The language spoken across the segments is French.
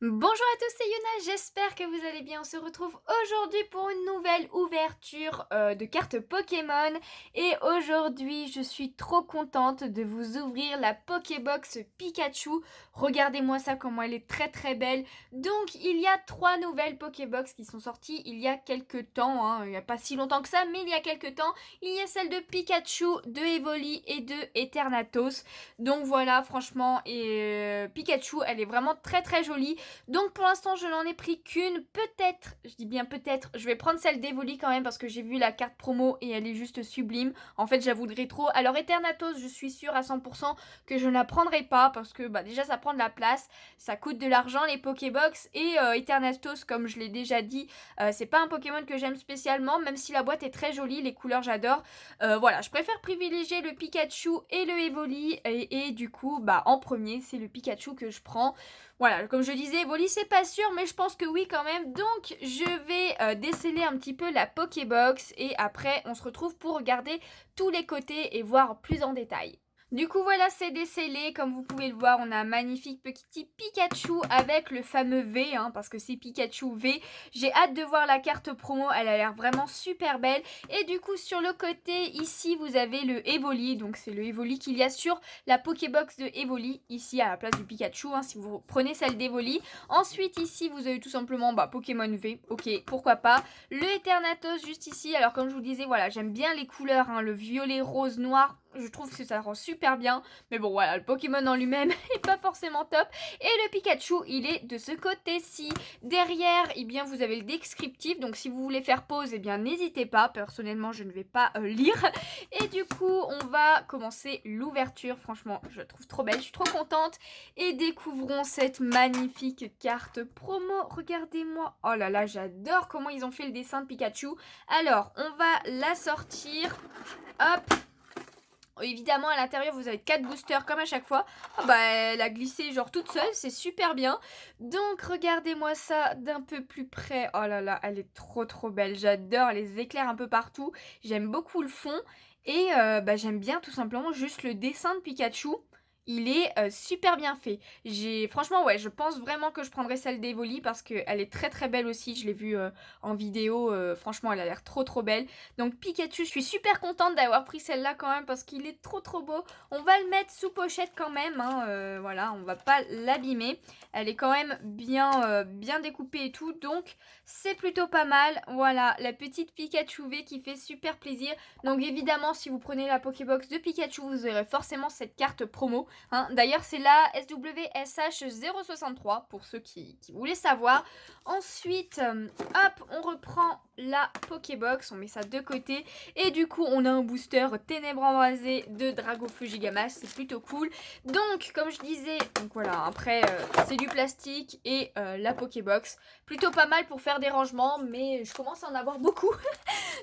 Bonjour à tous, c'est Yuna, j'espère que vous allez bien. On se retrouve aujourd'hui pour une nouvelle ouverture de cartes Pokémon. Et aujourd'hui, je suis trop contente de vous ouvrir la Pokébox Pikachu. Regardez-moi ça, comment elle est très très belle. Donc, il y a 3 nouvelles Pokébox qui sont sorties il y a quelques temps. Il n'y a pas si longtemps que ça, mais il y a quelques temps. Il y a celle de Pikachu, de Evoli et de Eternatus. Donc voilà, franchement, et Pikachu, elle est vraiment très très jolie. Donc pour l'instant je n'en ai pris qu'une, peut-être, je dis bien peut-être, je vais prendre celle d'Evoli quand même parce que j'ai vu la carte promo et elle est juste sublime. En fait j'avoue le rétro. Alors Eternatus, je suis sûre à 100% que je ne la prendrai pas parce que déjà ça prend de la place, ça coûte de l'argent les Pokébox et Eternatus, comme je l'ai déjà dit, c'est pas un Pokémon que j'aime spécialement, même si la boîte est très jolie, les couleurs j'adore. Voilà, je préfère privilégier le Pikachu et le Evoli et du coup en premier c'est le Pikachu que je prends. Voilà, comme je disais, Evoli c'est pas sûr, mais je pense que oui quand même. Donc je vais déceler un petit peu la Pokébox et après on se retrouve pour regarder tous les côtés et voir plus en détail. Du coup voilà, c'est décellé, comme vous pouvez le voir, on a un magnifique petit Pikachu avec le fameux V, parce que c'est Pikachu V. J'ai hâte de voir la carte promo, elle a l'air vraiment super belle. Et du coup sur le côté ici vous avez le Evoli, donc c'est le Evoli qu'il y a sur la Pokébox de Evoli, ici à la place du Pikachu, si vous prenez celle d'Evoli. Ensuite ici vous avez tout simplement Pokémon V, ok, pourquoi pas. Le Eternatus juste ici, alors comme je vous disais, voilà, j'aime bien les couleurs, le violet, rose, noir. Je trouve que ça rend super bien. Mais bon, voilà, le Pokémon en lui-même est pas forcément top. Et le Pikachu, il est de ce côté-ci. Derrière, eh bien, vous avez le descriptif. Donc, si vous voulez faire pause, eh bien, n'hésitez pas. Personnellement, je ne vais pas lire. Et du coup, on va commencer l'ouverture. Franchement, je la trouve trop belle. Je suis trop contente. Et découvrons cette magnifique carte promo. Regardez-moi. Oh là là, j'adore comment ils ont fait le dessin de Pikachu. Alors, on va la sortir. Hop. Évidemment à l'intérieur vous avez 4 boosters comme à chaque fois. Elle a glissé genre toute seule, c'est super bien. Donc regardez-moi ça d'un peu plus près. Oh là là, elle est trop trop belle, j'adore les éclairs un peu partout. J'aime beaucoup le fond et j'aime bien tout simplement juste le dessin de Pikachu. Il est super bien fait. Franchement ouais, je pense vraiment que je prendrai celle d'Evoli parce qu'elle est très très belle aussi. Je l'ai vue en vidéo, franchement elle a l'air trop trop belle. Donc Pikachu, je suis super contente d'avoir pris celle-là quand même parce qu'il est trop trop beau. On va le mettre sous pochette quand même, voilà, on va pas l'abîmer. Elle est quand même bien découpée et tout, donc c'est plutôt pas mal. Voilà, la petite Pikachu V qui fait super plaisir. Donc évidemment, si vous prenez la Pokébox de Pikachu, vous aurez forcément cette carte promo. D'ailleurs, c'est la SWSH 063 pour ceux qui voulaient savoir. Ensuite, hop, on reprend la Pokébox, on met ça de côté. Et du coup, on a un booster Ténèbres Embrasées de Dragofeu Gigamax, c'est plutôt cool. Donc, comme je disais, donc voilà, après, c'est du plastique et la Pokébox. Plutôt pas mal pour faire des rangements, mais je commence à en avoir beaucoup.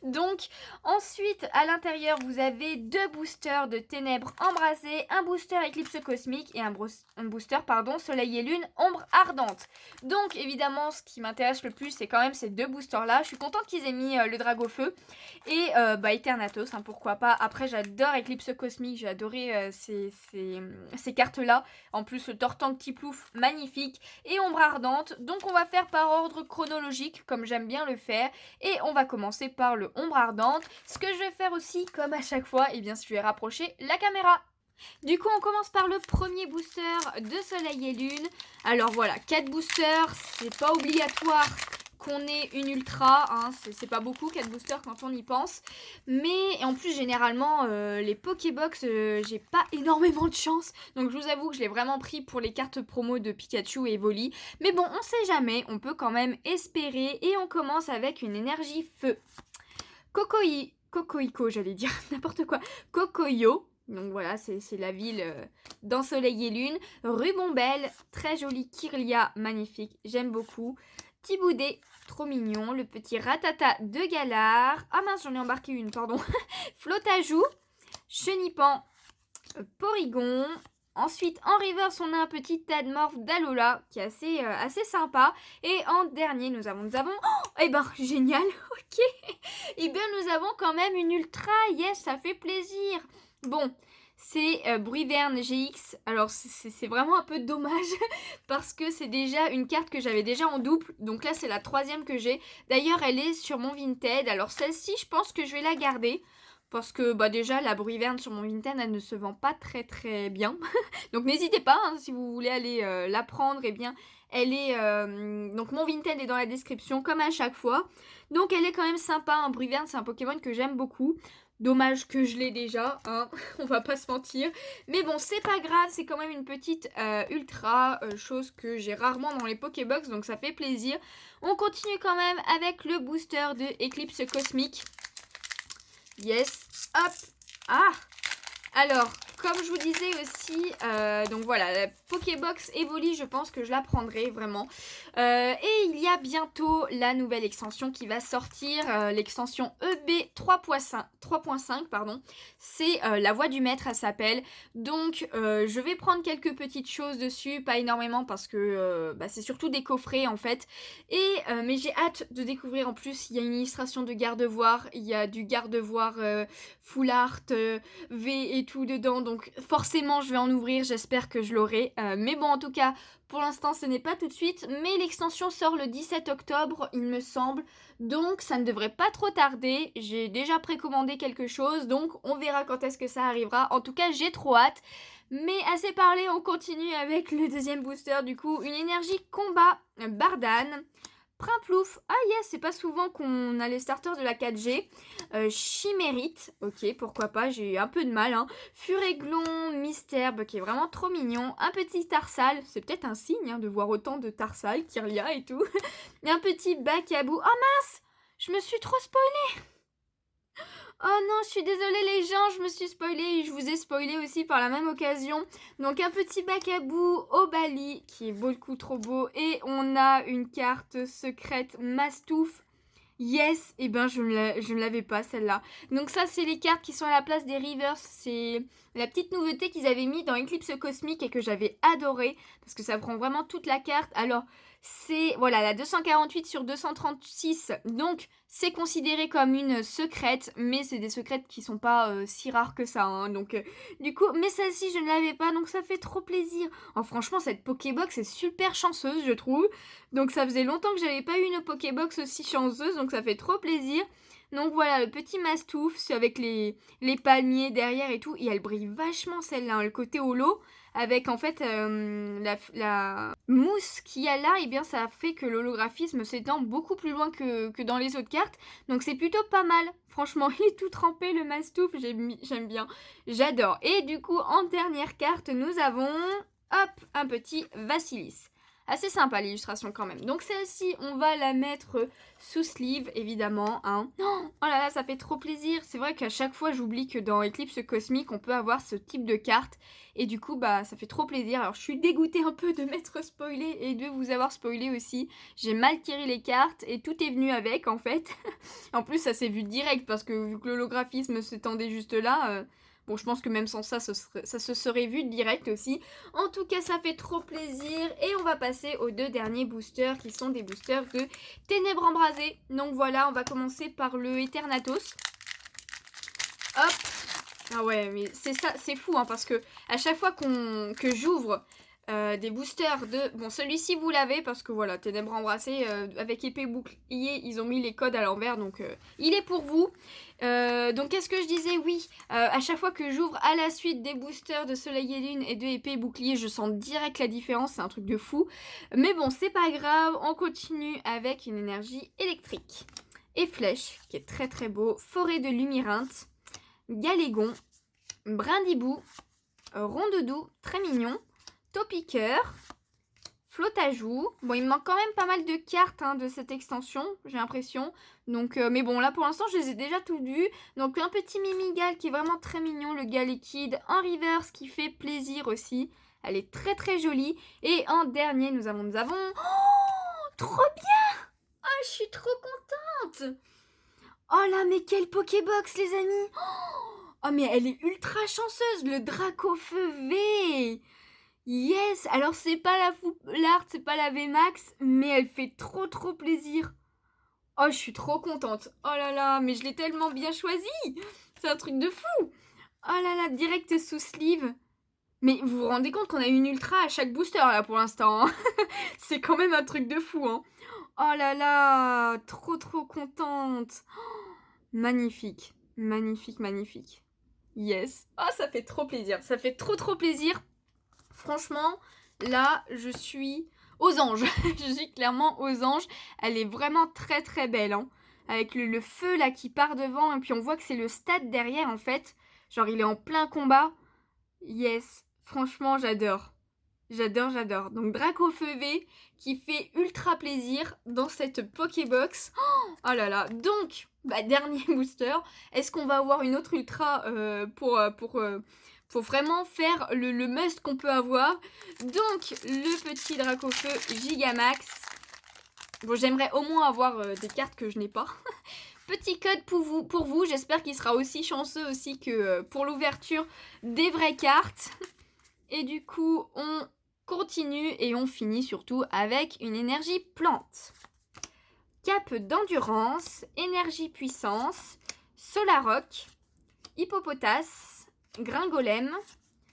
Donc, ensuite, à l'intérieur, vous avez 2 boosters de Ténèbres Embrasées, un booster Éclipse Cosmique et un booster, Soleil et Lune Ombre Ardente. Donc, évidemment, ce qui m'intéresse le plus, c'est quand même ces 2 boosters-là. Je suis contente qu'ils aient mis le Dragofeu et Eternatus, pourquoi pas. Après, j'adore Éclipse Cosmique, j'ai adoré ces cartes-là. En plus, le Tortank Tiplouf, magnifique. Et Ombre Ardente. Donc, on va faire par ordre chronologique, comme j'aime bien le faire. Et on va commencer par le Ombre Ardente. Ce que je vais faire aussi, comme à chaque fois, je vais rapprocher la caméra. Du coup, on commence par le premier booster de Soleil et Lune. Alors voilà, 4 boosters, c'est pas obligatoire qu'on ait une ultra, c'est pas beaucoup 4 boosters quand on y pense. Mais en plus, généralement, les Pokébox, j'ai pas énormément de chance. Donc je vous avoue que je l'ai vraiment pris pour les cartes promo de Pikachu et Evoli. Mais bon, on sait jamais, on peut quand même espérer. Et on commence avec une énergie feu. Cocoico, j'allais dire n'importe quoi. Cocoyo. Donc voilà, c'est la ville dans Soleil et Lune. Rubombelle, très jolie. Kirlia, magnifique, j'aime beaucoup. Thiboudet, trop mignon. Le petit Ratata de Galar. Ah mince, j'en ai embarqué une, pardon. Flotajou, Chenipan, Porygon. Ensuite, en reverse, on a un petit Tadmorph d'Alola qui est assez sympa. Et en dernier, nous avons... génial, ok. Nous avons quand même une ultra, yes, ça fait plaisir. Bon, c'est Bruivern GX. Alors c'est vraiment un peu dommage parce que c'est déjà une carte que j'avais déjà en double. Donc là c'est la troisième que j'ai. D'ailleurs elle est sur mon Vinted. Alors celle-ci je pense que je vais la garder. Parce que bah déjà la Bruivern sur mon Vinted elle ne se vend pas très très bien. Donc n'hésitez pas hein, si vous voulez aller la prendre. Eh bien elle est donc mon Vinted est dans la description comme à chaque fois. Donc elle est quand même sympa. Un Bruivern c'est un Pokémon que j'aime beaucoup. Dommage que je l'ai déjà, hein, on va pas se mentir. Mais bon, c'est pas grave, c'est quand même une petite ultra, chose que j'ai rarement dans les Pokébox, donc ça fait plaisir. On continue quand même avec le booster de Eclipse Cosmique. Yes, hop, ah. Alors, comme je vous disais aussi, donc voilà, la Pokébox Evoli, je pense que je la prendrai vraiment. Et il y a bientôt la nouvelle extension qui va sortir, l'extension EB 3.5, pardon. C'est la voix du maître, elle s'appelle. Donc, je vais prendre quelques petites choses dessus, pas énormément parce que bah, c'est surtout des coffrets en fait. Mais j'ai hâte de découvrir en plus, il y a une illustration de garde-voir, il y a du garde-voir full art, V et tout dedans, donc forcément je vais en ouvrir, j'espère que je l'aurai. Mais bon, en tout cas, pour l'instant ce n'est pas tout de suite, mais l'extension sort le 17 octobre, il me semble, donc ça ne devrait pas trop tarder. J'ai déjà précommandé quelque chose, donc on verra quand est-ce que ça arrivera. En tout cas, j'ai trop hâte. Mais assez parlé, on continue avec le deuxième booster, du coup, une énergie combat Bardan. Primplouf, ah yes, c'est pas souvent qu'on a les starters de la 4G. Chimérite, ok, pourquoi pas, j'ai eu un peu de mal. Hein. Furéglon, Mystère, qui est vraiment trop mignon. Un petit Tarsal, c'est peut-être un signe hein, de voir autant de Tarsal, Kirlia et tout. Et un petit Bacabou. Oh mince, je me suis trop spoilée. Oh non, je suis désolée les gens, je me suis spoilée et je vous ai spoilé aussi par la même occasion. Donc un petit Bacabou au Bali qui est beaucoup trop beau. Et on a une carte secrète Mastouf. Yes, et ben je ne l'avais pas celle-là. Donc ça c'est les cartes qui sont à la place des Rivers. C'est la petite nouveauté qu'ils avaient mis dans Eclipse Cosmique et que j'avais adoré. Parce que ça prend vraiment toute la carte. Alors c'est voilà la 248 sur 236. Donc c'est considéré comme une secrète. Mais c'est des secrètes qui sont pas si rares que ça. Hein. Donc du coup, mais celle-ci je ne l'avais pas. Donc ça fait trop plaisir. Oh, franchement cette Pokébox est super chanceuse je trouve. Donc ça faisait longtemps que j'avais pas eu une Pokébox aussi chanceuse, donc ça fait trop plaisir. Donc voilà, le petit Mastouf, c'est avec les palmiers derrière et tout. Et elle brille vachement celle-là, hein, le côté holo. Avec en fait la mousse qu'il y a là, et bien ça fait que l'holographisme s'étend beaucoup plus loin que dans les autres cartes. Donc c'est plutôt pas mal. Franchement, il est tout trempé le Mastouf, j'aime bien. J'adore. Et du coup, en dernière carte, nous avons hop, un petit Vassilis. Assez sympa l'illustration quand même. Donc celle-ci, on va la mettre sous sleeve, évidemment. Hein. Oh là là, ça fait trop plaisir. C'est vrai qu'à chaque fois, j'oublie que dans Eclipse Cosmique, on peut avoir ce type de carte. Et du coup, bah, ça fait trop plaisir. Alors, je suis dégoûtée un peu de m'être spoilée et de vous avoir spoilé aussi. J'ai mal tiré les cartes et tout est venu avec, en fait. En plus, ça s'est vu direct parce que vu que l'holographisme s'étendait juste là... Bon, je pense que même sans ça, ça se serait vu direct aussi. En tout cas, ça fait trop plaisir. Et on va passer aux deux derniers boosters qui sont des boosters de Ténèbres Embrasées. Donc voilà, on va commencer par le Eternatus. Hop. Ah ouais, mais c'est ça, c'est fou, hein, parce que à chaque fois que j'ouvre des boosters de... Bon, celui-ci, vous l'avez, parce que voilà, Ténèbres Embrassées, avec épée bouclier, ils ont mis les codes à l'envers, donc il est pour vous. Donc, qu'est-ce que je disais? Oui, à chaque fois que j'ouvre à la suite des boosters de Soleil et Lune et de épée et bouclier, je sens direct la différence, c'est un truc de fou. Mais bon, c'est pas grave, on continue avec une énergie électrique. Et Flèche, qui est très très beau, Forêt de Lumyrinthe, Galégon, Brindibou, Rondoudou, très mignon, Topiqueur, Flotte-à-joue. Bon, il me manque quand même pas mal de cartes hein, de cette extension, j'ai l'impression. Donc, mais bon, là pour l'instant, je les ai déjà toutes vues. Donc, un petit Mimigal qui est vraiment très mignon, le gars liquide. Un Reverse qui fait plaisir aussi. Elle est très très jolie. Et en dernier, nous avons... Oh, trop bien! Oh, je suis trop contente! Oh là, mais quelle Pokébox, les amis! Oh, mais elle est ultra chanceuse, le Dracofeu V! Yes! Alors c'est pas la l'art, c'est pas la VMAX, mais elle fait trop trop plaisir. Oh, je suis trop contente. Oh là là, mais je l'ai tellement bien choisi. C'est un truc de fou. Oh là là, direct sous sleeve. Mais vous vous rendez compte qu'on a une ultra à chaque booster là pour l'instant, hein. C'est quand même un truc de fou, hein. Oh là là, trop contente. Magnifique, magnifique, magnifique. Yes. Oh, ça fait trop plaisir. Ça fait trop plaisir. Franchement, là, je suis aux anges. Je suis clairement aux anges. Elle est vraiment très belle, hein. Avec le feu là qui part devant. Et puis on voit que c'est le stade derrière en fait. Genre il est en plein combat. Yes. Franchement, j'adore. J'adore. Donc Dracofeu V qui fait ultra plaisir dans cette Pokébox. Oh là là. Donc, dernier booster. Est-ce qu'on va avoir une autre ultra pour vraiment faire le must qu'on peut avoir? Donc, le petit Dracofeu Gigamax. Bon, j'aimerais au moins avoir des cartes que je n'ai pas. Petit code pour vous. J'espère qu'il sera aussi chanceux aussi que pour l'ouverture des vraies cartes. Et du coup, on continue et on finit surtout avec une énergie plante. Cape d'endurance, énergie puissance, Solaroc, Hippopotas, Gringolem,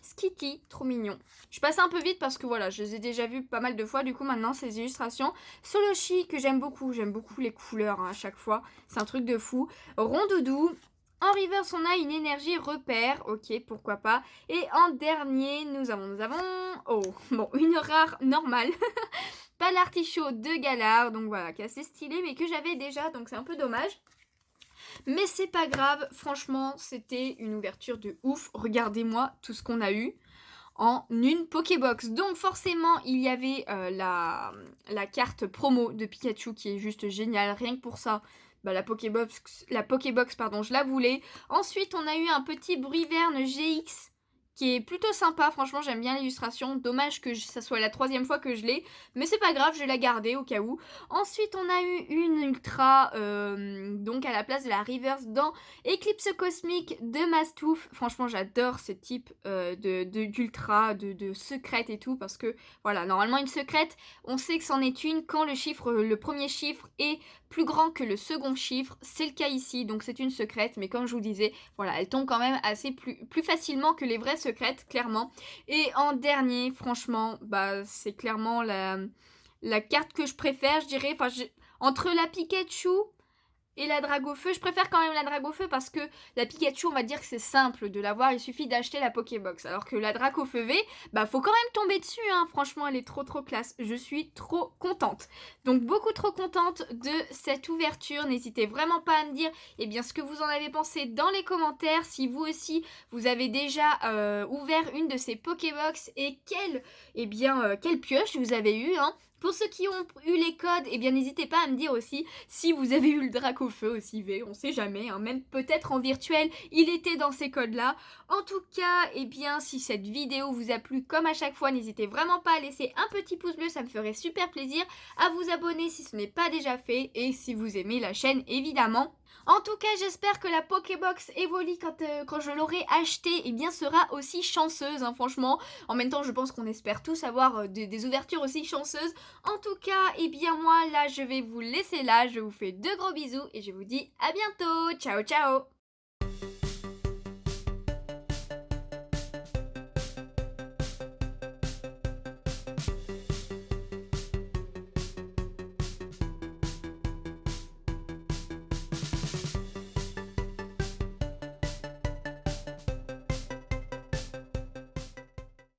Skitty, trop mignon. Je passe un peu vite parce que voilà, je les ai déjà vus pas mal de fois, du coup maintenant ces illustrations. Soloshi que j'aime beaucoup les couleurs hein, à chaque fois, c'est un truc de fou. Rondoudou. En reverse, on a une énergie repère, ok, pourquoi pas. Et en dernier, nous avons, oh, bon, une rare normale. Pas l'artichaut de Galar, donc voilà, qui est assez stylé, mais que j'avais déjà, donc c'est un peu dommage. Mais c'est pas grave, franchement, c'était une ouverture de ouf. Regardez-moi tout ce qu'on a eu en une Pokébox. Donc forcément, il y avait la carte promo de Pikachu qui est juste géniale, rien que pour ça. La Pokébox, pardon, je la voulais. Ensuite, on a eu un petit Bruyverne GX qui est plutôt sympa. Franchement, j'aime bien l'illustration. Dommage que ça soit la 3e fois que je l'ai. Mais c'est pas grave, je vais la garder au cas où. Ensuite, on a eu une Ultra, donc à la place de la Reverse dans Éclipse Cosmique de Mastouf. Franchement, j'adore ce type d'Ultra, de secrète et tout. Parce que, voilà, normalement, une secrète, on sait que c'en est une quand le premier chiffre est plus grand que le second chiffre. C'est le cas ici, donc c'est une secrète. Mais comme je vous disais, voilà, elle tombe quand même assez plus facilement que les vraies secrètes, clairement. Et en dernier, franchement, c'est clairement la carte que je préfère, je dirais. Enfin, entre la Pikachu et la Dragofeu, je préfère quand même la Dragofeu parce que la Pikachu, on va dire que c'est simple de l'avoir, il suffit d'acheter la Pokébox. Alors que la Dracofeu V, faut quand même tomber dessus, hein. Franchement, elle est trop classe. Je suis trop contente. Donc beaucoup trop contente de cette ouverture. N'hésitez vraiment pas à me dire ce que vous en avez pensé dans les commentaires. Si vous aussi, vous avez déjà ouvert une de ces Pokébox et quelle pioche vous avez eu, hein. Pour ceux qui ont eu les codes, n'hésitez pas à me dire aussi si vous avez eu le Dracofeu aussi V, on sait jamais, hein, même peut-être en virtuel, il était dans ces codes-là. En tout cas, si cette vidéo vous a plu, comme à chaque fois, n'hésitez vraiment pas à laisser un petit pouce bleu, ça me ferait super plaisir, à vous abonner si ce n'est pas déjà fait, et si vous aimez la chaîne, évidemment. En tout cas, j'espère que la Pokébox Evoli, quand je l'aurai achetée, sera aussi chanceuse, hein, franchement. En même temps, je pense qu'on espère tous avoir des ouvertures aussi chanceuses. En tout cas, moi, là, je vais vous laisser là. Je vous fais de gros bisous et je vous dis à bientôt. Ciao, ciao!